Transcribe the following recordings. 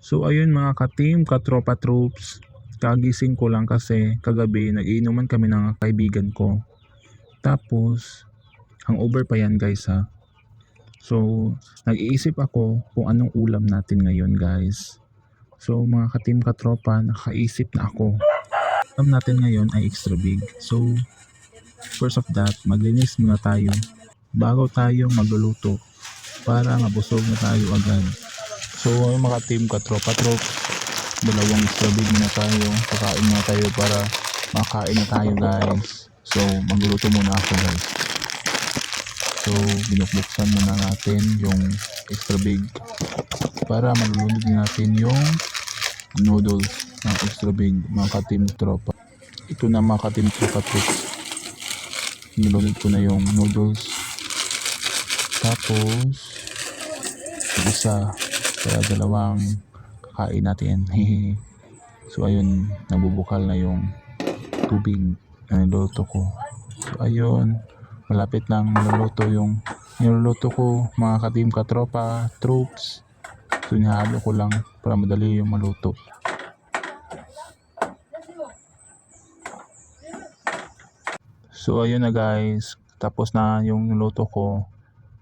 So ayun mga ka-team, ka-tropa troops, kagising ko lang kasi kagabi nag-iinuman kami ng kaibigan ko. Tapos, hangover pa yan guys ha. So, nag-iisip ako kung anong ulam natin ngayon guys. So mga ka-team, ka-tropa, nakaisip na ako. Ulam natin ngayon ay extra big. So, first of that, maglinis muna tayo bago tayo magluluto para mabusog na tayo agad. So yung mga team, ka-tropa troops, dalawang extra big muna tayo, kakain na tayo para makain na tayo guys. So magluluto muna ako guys. So binukbuksan muna natin yung extra big para magluluto natin yung noodles ng extra big mga ka-team tropa. Ito na mga ka-team tropa troops, nilulog ko na yung noodles, tapos isa kaya dalawang kakain natin. So ayun, nabubukal na yung tubig na niluto ko. So ayun, malapit lang maluluto yung niluluto ko mga ka-team, ka-tropa troops. So inahalo ko lang para madali yung maluto. So ayun na guys, tapos na yung niluto ko.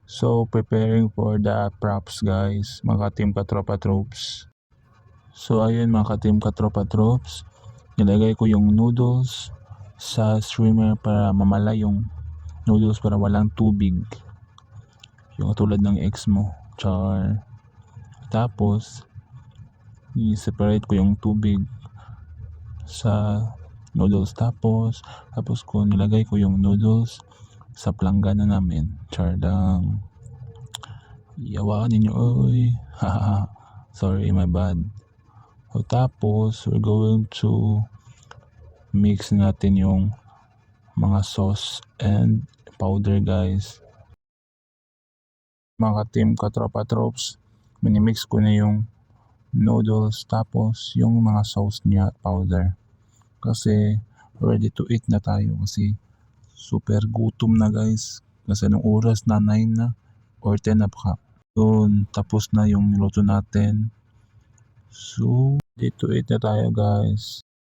So preparing for the props guys, mga ka-team, ka-tropa troops. So ayun mga ka-team, ka-tropa troops, nilagay ko yung noodles sa streamer para mamala yung noodles para walang tubig. Yung tulad ng ex mo, char. Tapos i-separate ko yung tubig sa noodles, tapos ko nilagay ko yung noodles sa planggana namin, char lang. Yawakan ninyo oy. Sorry, my bad. So tapos we're going to mix natin yung mga sauce and powder guys. Mga ka-team, ka-tropa troops, minimix ko na yung noodles tapos yung mga sauce niya, powder, kasi ready to eat na tayo kasi super gutom na guys, kasi nung oras na 9 na or 10 na pa. Yun, tapos na yung niluto natin. So ready to eat na tayo guys.